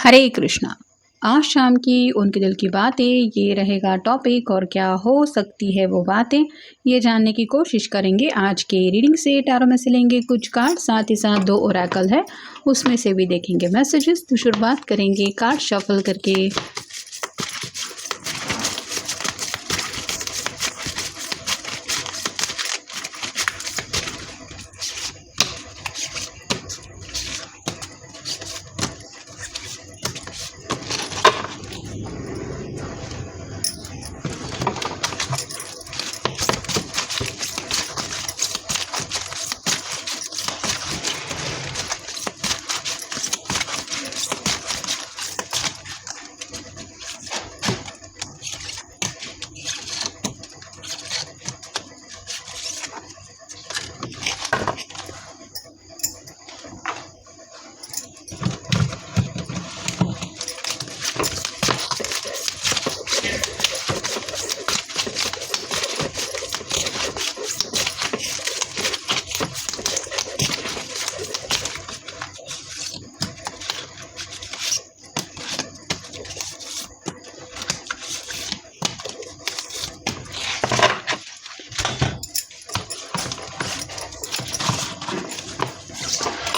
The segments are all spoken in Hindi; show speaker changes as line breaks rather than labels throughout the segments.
हरे कृष्णा। आज शाम की उनके दिल की बातें ये रहेगा टॉपिक और क्या हो सकती है वो बातें ये जानने की कोशिश करेंगे। आज के रीडिंग से टैरो में से लेंगे कुछ कार्ड, साथ ही साथ दो ओरेकल है उसमें से भी देखेंगे मैसेजेस। तो शुरुआत करेंगे कार्ड शफल करके।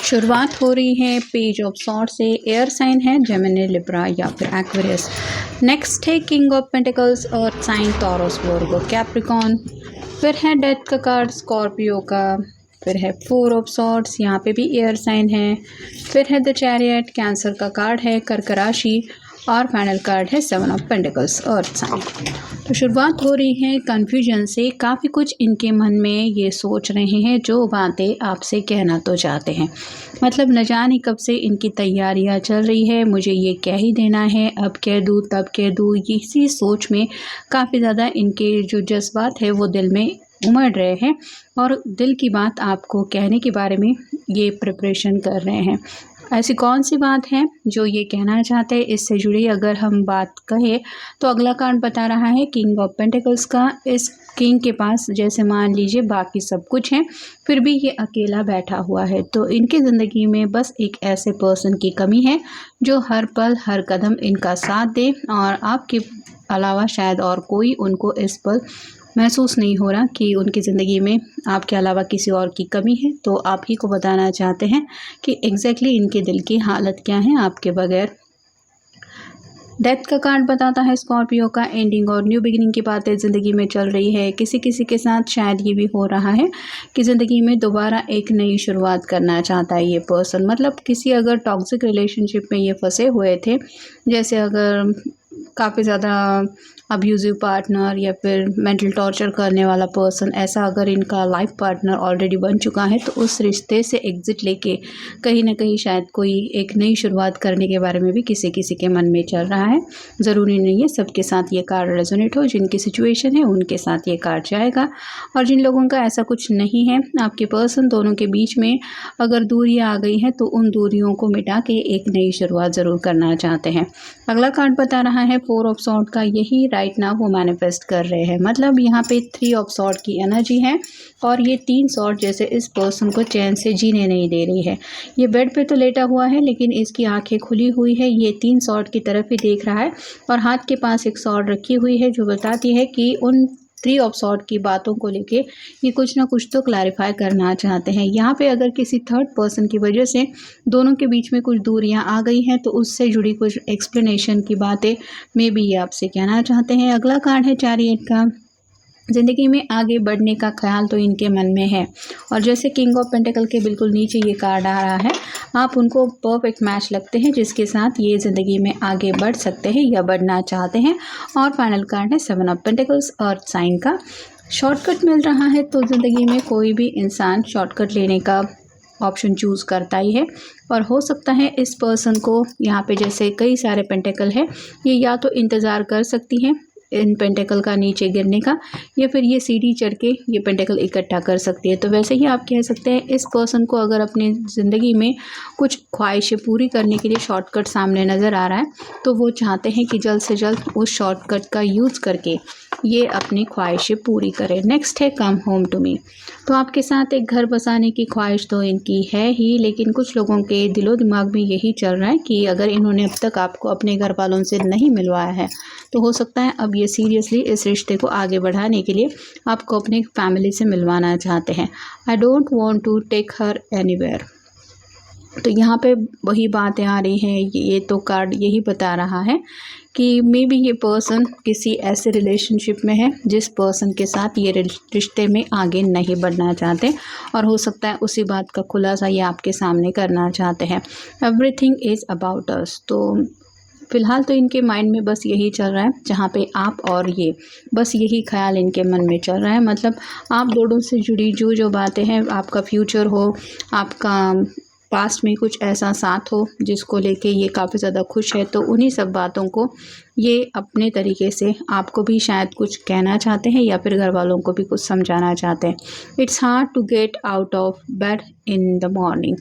शुरुआत हो रही है पेज ऑफ सॉर्ड्स से। एयर साइन है जेमिनी, लिब्रा या फिर एक्वेरियस। नेक्स्ट है किंग ऑफ पेंटिकल्स और साइन टॉरस, वर्गो, कैप्रिकॉन। फिर है डेथ का कार्ड स्कॉर्पियो का। फिर है फोर ऑफ सॉर्ड्स, यहाँ पे भी एयर साइन है। फिर है द चैरियट, कैंसर का कार्ड है, कर्क राशि। और फाइनल कार्ड है seven of pentacles, earth sign. तो शुरुआत हो रही है कन्फ्यूजन से। काफ़ी कुछ इनके मन में ये सोच रहे हैं जो बातें आपसे कहना तो चाहते हैं, मतलब न जाने कब से इनकी तैयारियां चल रही है, मुझे ये कह ही देना है, अब कह दूँ तब कह दूँ। इसी सोच में काफ़ी ज़्यादा इनके जो जज्बात है वो दिल में उमड़ रहे हैं और दिल की बात आपको कहने के बारे में ये प्रिपरेशन कर रहे हैं। ऐसी कौन सी बात है जो ये कहना चाहते हैं, इससे जुड़ी अगर हम बात कहें तो अगला कार्ड बता रहा है किंग ऑफ पेंटिकल्स का। इस किंग के पास जैसे मान लीजिए बाकी सब कुछ है, फिर भी ये अकेला बैठा हुआ है। तो इनकी ज़िंदगी में बस एक ऐसे पर्सन की कमी है जो हर पल हर कदम इनका साथ दे, और आपके अलावा शायद और कोई उनको इस पल महसूस नहीं हो रहा कि उनकी ज़िंदगी में आपके अलावा किसी और की कमी है। तो आप ही को बताना चाहते हैं कि एग्जैक्टली इनके दिल की हालत क्या है आपके बगैर। डेथ का कार्ड बताता है स्कॉर्पियो का, एंडिंग और न्यू बिगिनिंग की बातें ज़िंदगी में चल रही है। किसी किसी के साथ शायद ये भी हो रहा है कि ज़िंदगी में दोबारा एक नई शुरुआत करना चाहता है ये पर्सन, मतलब किसी अगर टॉक्सिक रिलेशनशिप में ये फंसे हुए थे, जैसे अगर काफ़ी ज़्यादा अब्यूज़िव पार्टनर या फिर मेंटल टॉर्चर करने वाला पर्सन, ऐसा अगर इनका लाइफ पार्टनर ऑलरेडी बन चुका है तो उस रिश्ते से एग्ज़िट लेके कहीं ना कहीं शायद कोई एक नई शुरुआत करने के बारे में भी किसी किसी के मन में चल रहा है। ज़रूरी नहीं है सबके साथ ये कार्ड रेजोनेट हो, जिनकी सिचुएशन है उनके साथ ये कार्ड जाएगा। और जिन लोगों का ऐसा कुछ नहीं है, आपके पर्सन दोनों के बीच में अगर दूरियाँ आ गई हैं तो उन दूरियों को मिटा के एक नई शुरुआत ज़रूर करना चाहते हैं। अगला कार्ड बता रहा है फोर ऑफ सॉर्ड का, यही राइट नाउ वो मैनिफेस्ट कर रहे हैं। मतलब यहाँ पे थ्री ऑफ सॉर्ड की एनर्जी है और ये तीन सॉर्ड जैसे इस पर्सन को चैन से जीने नहीं दे रही है। ये बेड पे तो लेटा हुआ है लेकिन इसकी आंखें खुली हुई है, ये तीन सॉर्ड की तरफ ही देख रहा है और हाथ के पास एक सॉर्ड रखी हुई है जो बताती है कि उन थ्री ऑफ सॉर्ड की बातों को लेके ये कुछ ना कुछ तो क्लैरिफाई करना चाहते हैं। यहाँ पे अगर किसी थर्ड पर्सन की वजह से दोनों के बीच में कुछ दूरियां आ गई हैं तो उससे जुड़ी कुछ एक्सप्लेनेशन की बातें मे बी ये आपसे कहना चाहते हैं। अगला कार्ड है चैरियट का, ज़िंदगी में आगे बढ़ने का ख्याल तो इनके मन में है और जैसे किंग ऑफ पेंटिकल के बिल्कुल नीचे ये कार्ड आ रहा है, आप उनको परफेक्ट मैच लगते हैं जिसके साथ ये ज़िंदगी में आगे बढ़ सकते हैं या बढ़ना चाहते हैं। और फाइनल कार्ड है seven of pentacles, earth sign का। शॉर्टकट मिल रहा है तो ज़िंदगी में कोई भी इंसान शॉर्टकट लेने का ऑप्शन चूज़ करता ही है और हो सकता है इस पर्सन को यहाँ पे जैसे कई सारे पेंटिकल है, ये या तो इंतज़ार कर सकती है इन पेंटिकल का नीचे गिरने का, या फिर ये सीढ़ी चढ़ के ये पेंटिकल इकट्ठा कर सकती है। तो वैसे ही आप कह सकते हैं इस पर्सन को अगर अपनी ज़िंदगी में कुछ ख्वाहिशें पूरी करने के लिए शॉर्टकट सामने नज़र आ रहा है तो वो चाहते हैं कि जल्द से जल्द उस शॉर्टकट का यूज़ करके ये अपनी ख्वाहिशें पूरी करें। नेक्स्ट है कम होम टू मी। तो आपके साथ एक घर बसाने की ख्वाहिश तो इनकी है ही, लेकिन कुछ लोगों के दिलो दिमाग में यही चल रहा है कि अगर इन्होंने अब तक आपको अपने घर वालों से नहीं मिलवाया है तो हो सकता है अब ये सीरियसली इस रिश्ते को आगे बढ़ाने के लिए आपको अपनी फैमिली से मिलवाना चाहते हैं। I don't want to take her anywhere. तो यहाँ पे वही बातें आ रही हैं, ये तो कार्ड यही बता रहा है कि मे बी ये पर्सन किसी ऐसे रिलेशनशिप में है जिस पर्सन के साथ ये रिश्ते में आगे नहीं बढ़ना चाहते, और हो सकता है उसी बात का खुलासा ये आपके सामने करना चाहते हैं। Everything is about us. तो फ़िलहाल तो इनके माइंड में बस यही चल रहा है, जहाँ पे आप और ये बस यही ख्याल इनके मन में चल रहा है। मतलब आप दोनों से जुड़ी जो बातें हैं, आपका फ्यूचर हो, आपका पास्ट में कुछ ऐसा साथ हो जिसको लेके ये काफ़ी ज़्यादा खुश है, तो उन्हीं सब बातों को ये अपने तरीके से आपको भी शायद कुछ कहना चाहते हैं या फिर घर वालों को भी कुछ समझाना चाहते हैं। It's hard to get out of bed in the morning.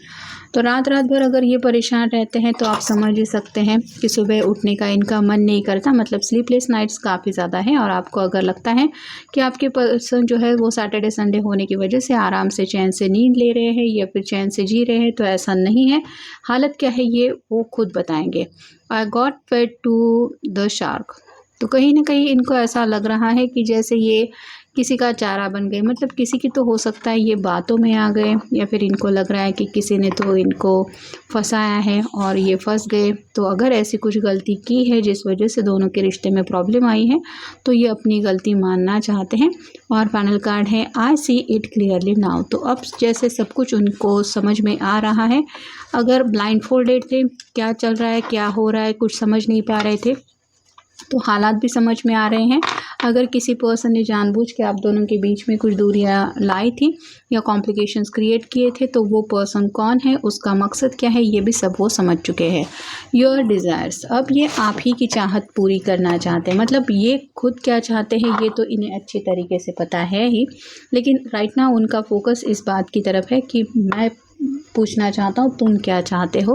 तो रात भर अगर ये परेशान रहते हैं तो आप समझ ही सकते हैं कि सुबह उठने का इनका मन नहीं करता। मतलब स्लीपलेस नाइट्स काफ़ी ज़्यादा है, और आपको अगर लगता है कि आपके पर्सन जो है वो सैटरडे संडे होने की वजह से आराम से चैन से नींद ले रहे हैं या फिर चैन से जी रहे हैं, तो ऐसा नहीं है। हालत क्या है ये वो खुद बताएंगे। I got fed to the shark. तो कहीं ना कहीं इनको ऐसा लग रहा है कि जैसे ये किसी का चारा बन गए। मतलब किसी की तो हो सकता है ये बातों में आ गए, या फिर इनको लग रहा है कि किसी ने तो इनको फंसाया है और ये फंस गए। तो अगर ऐसी कुछ गलती की है जिस वजह से दोनों के रिश्ते में प्रॉब्लम आई है, तो ये अपनी गलती मानना चाहते हैं। और फाइनल कार्ड है आई सी इट क्लियरली नाउ। तो अब जैसे सब कुछ उनको समझ में आ रहा है। अगर ब्लाइंड फोल्डेड थे, क्या चल रहा है क्या हो रहा है कुछ समझ नहीं पा रहे थे, तो हालात भी समझ में आ रहे हैं। अगर किसी पर्सन ने जानबूझ के आप दोनों के बीच में कुछ दूरियां लाई थी या कॉम्प्लिकेशंस क्रिएट किए थे, तो वो पर्सन कौन है, उसका मकसद क्या है, ये भी सब वो समझ चुके हैं। Your desires. अब ये आप ही की चाहत पूरी करना चाहते हैं। मतलब ये खुद क्या चाहते हैं ये तो इन्हें अच्छी तरीके से पता है ही, लेकिन राइट नाउ उनका फोकस इस बात की तरफ है कि मैं पूछना चाहता हूँ तुम क्या चाहते हो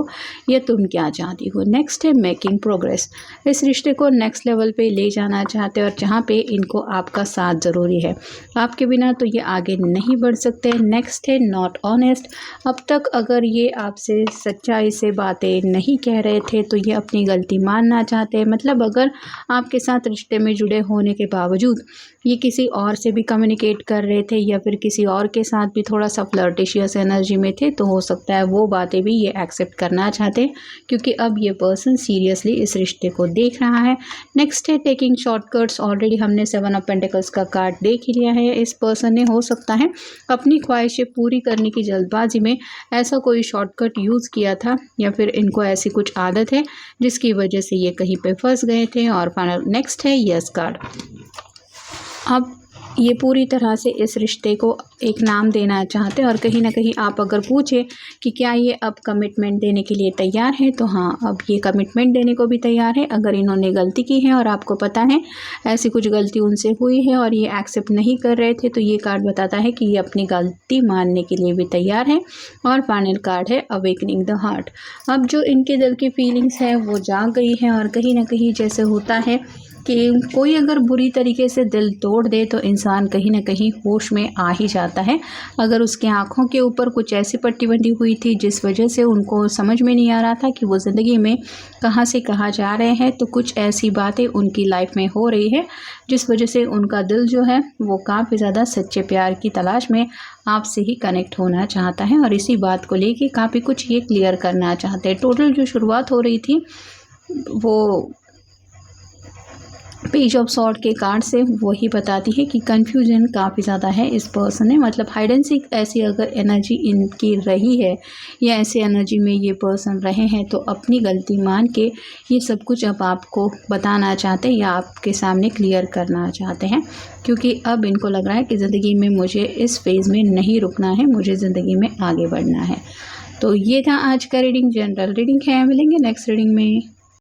या तुम क्या चाहती हो। नेक्स्ट है मेकिंग प्रोग्रेस। इस रिश्ते को नेक्स्ट लेवल पे ले जाना चाहते हैं, और जहाँ पे इनको आपका साथ ज़रूरी है। आपके बिना तो ये आगे नहीं बढ़ सकते। नेक्स्ट है नॉट ऑनेस्ट। अब तक अगर ये आपसे सच्चाई से बातें नहीं कह रहे थे तो ये अपनी गलती मानना चाहते हैं। मतलब अगर आपके साथ रिश्ते में जुड़े होने के बावजूद ये किसी और से भी कम्युनिकेट कर रहे थे या फिर किसी और के साथ भी थोड़ा सा फ्लर्टिशियस एनर्जी में थे, तो हो सकता है वो बातें भी ये एक्सेप्ट करना चाहते हैं, क्योंकि अब ये पर्सन सीरियसली इस रिश्ते को देख रहा है। नेक्स्ट है टेकिंग शॉर्टकट्स। ऑलरेडी हमने 7 ऑफ पेंटिकल्स का कार्ड देख ही लिया है। इस पर्सन ने हो सकता है अपनी ख्वाहिशें पूरी करने की जल्दबाजी में ऐसा कोई शॉर्टकट यूज़ किया था, या फिर इनको ऐसी कुछ आदत है जिसकी वजह से ये कहीं पे फंस गए थे। और फाइनल नेक्स्ट है यस कार्ड। अब ये पूरी तरह से इस रिश्ते को एक नाम देना चाहते हैं, और कहीं ना कहीं आप अगर पूछे कि क्या ये अब कमिटमेंट देने के लिए तैयार है, तो हाँ, अब ये कमिटमेंट देने को भी तैयार है। अगर इन्होंने गलती की है और आपको पता है ऐसी कुछ गलती उनसे हुई है और ये एक्सेप्ट नहीं कर रहे थे, तो ये कार्ड बताता है कि ये अपनी गलती मानने के लिए भी तैयार है। और फाइनल कार्ड है अवेकनिंग द हार्ट। अब जो इनके दिल की फीलिंग्स है वो जाग गई है, और कहीं ना कहीं जैसे होता है कि कोई अगर बुरी तरीके से दिल तोड़ दे तो इंसान कहीं ना कहीं होश में आ ही जाता है। अगर उसके आँखों के ऊपर कुछ ऐसी पट्टी बंधी हुई थी जिस वजह से उनको समझ में नहीं आ रहा था कि वो ज़िंदगी में कहाँ से कहाँ जा रहे हैं, तो कुछ ऐसी बातें उनकी लाइफ में हो रही है जिस वजह से उनका दिल जो है वो काफ़ी ज़्यादा सच्चे प्यार की तलाश में आपसे ही कनेक्ट होना चाहता है, और इसी बात को लेके काफ़ी कुछ ये क्लियर करना चाहते हैं। टोटल जो शुरुआत हो रही थी वो पेज ऑफ सॉर्ड के कार्ड से वही बताती है कि कन्फ्यूजन काफ़ी ज़्यादा है इस पर्सन में। मतलब हाइड एंड सीक ऐसी अगर एनर्जी इनकी रही है या ऐसे एनर्जी में ये पर्सन रहे हैं, तो अपनी गलती मान के ये सब कुछ अब आपको बताना चाहते हैं या आपके सामने क्लियर करना चाहते हैं, क्योंकि अब इनको लग रहा है कि ज़िंदगी में मुझे इस फेज़ में नहीं रुकना है, मुझे ज़िंदगी में आगे बढ़ना है। तो ये था आज का रीडिंग, जनरल रीडिंग है। मिलेंगे नेक्स्ट रीडिंग में।